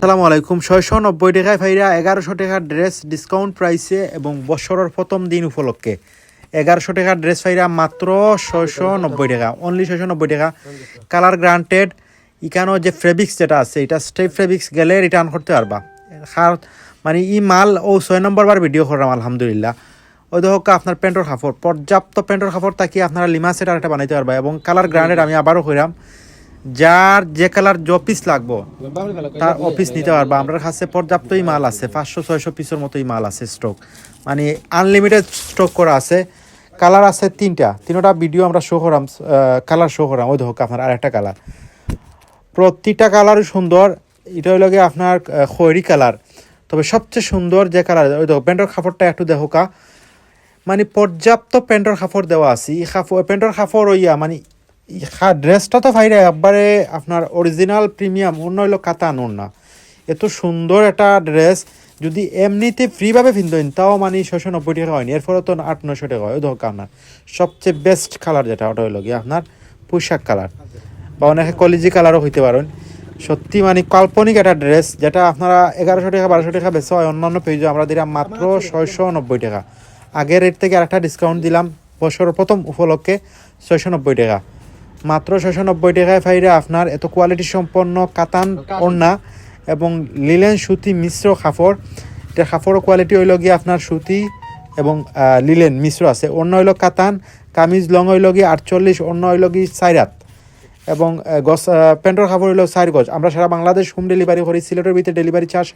আসসালামু আলাইকুম 690 টাকায় ভাইরা 1100 টাকার ড্রেস ডিসকাউন্ট প্রাইসে এবং বছরের প্রথম দিন উপলক্ষে 1100 টাকার ড্রেস ভাইরা মাত্র 690 টাকা অনলি 690 টাকা কালার গ্রান্টেড ইকানো যে ফেব্রিক্স যেটা আছে এটা স্টেপ ফেব্রিক্স গেলে রিটার্ন করতে পারবা মানে ই মাল ও 6 নম্বর বার ভিডিও করলাম আলহামদুলিল্লাহ ওই দেখো আপনার প্যান্টর কাপড় পর্যাপ্ত প্যান্টর কাপড় তাকিয়ে আপনারা লিমা সেট আরেকটা বানাইতে পারবা এবং কালার গ্রান্টেড আমি আবারও কইরাম যার যে কালার অফিস লাগবো তার অফিস নিতে পারবা আমার কাছে পর্যাপ্তই মাল আছে 500-600 পিসের মতোই মাল আছে স্টক মানে আনলিমিটেড স্টক করা আছে কালার আছে তিনটা ভিডিও আমরা শো করাম কালার শো করাম ওই দেখো আপনার আরেকটা কালার প্রতিটা কালারই সুন্দর এটা হইল গিয়ে আপনার খয়েরি কালার তবে সবচেয়ে সুন্দর যে কালার ওই দেখো প্যান্টর কাপড়টা একটু দেখো মানে পর্যাপ্ত প্যান্টর কাপড় দেওয়া আছে প্যান্টর কাপড় ওইয়া মানে ড্রেসটা তো ভাইরা একবারে আপনার অরিজিনাল প্রিমিয়াম অন্য হইলো কাতান না এত সুন্দর একটা ড্রেস যদি এমনিতে ফ্রিভাবে কিনতেন তাও মানে 690 টাকা হয়নি এরপরে তো 800-900 টাকা হয় ধর আপনার সবচেয়ে বেস্ট কালার যেটা ওটা হইলো গিয়ে আপনার পোশাক কালার বা অনেকে কলেজি কালারও হইতে পারেন সত্যি মানে কাল্পনিক একটা ড্রেস যেটা আপনারা 1100 টাকা 1200 টাকা বেচা হয় অন্যান্য পেজে আমরা দিলাম মাত্র 690 টাকা আগের রেট থেকে আরেকটা ডিসকাউন্ট দিলাম বছরের প্রথম উপলক্ষে 690 টাকা মাত্র 690 টাকায় ভাইরা আপনার এত কোয়ালিটি সম্পন্ন কাতান ওড়না এবং লিলেন সুতি মিশ্র কাপড় এটা কাপড়ের কোয়ালিটি হইল গিয়ে আপনার সুতি এবং লিলেন মিশ্র আছে ওড়না হইল কাতান কামিজ লং হইল গিয়ে 48 ওড়না হইল গিয়ে 4 হাত এবং প্যান্টর কাপড় হইল 4 গজ আমরা সারা বাংলাদেশ হোম ডেলিভারি করি সিলেটের ভিতরে ডেলিভারি চার্জ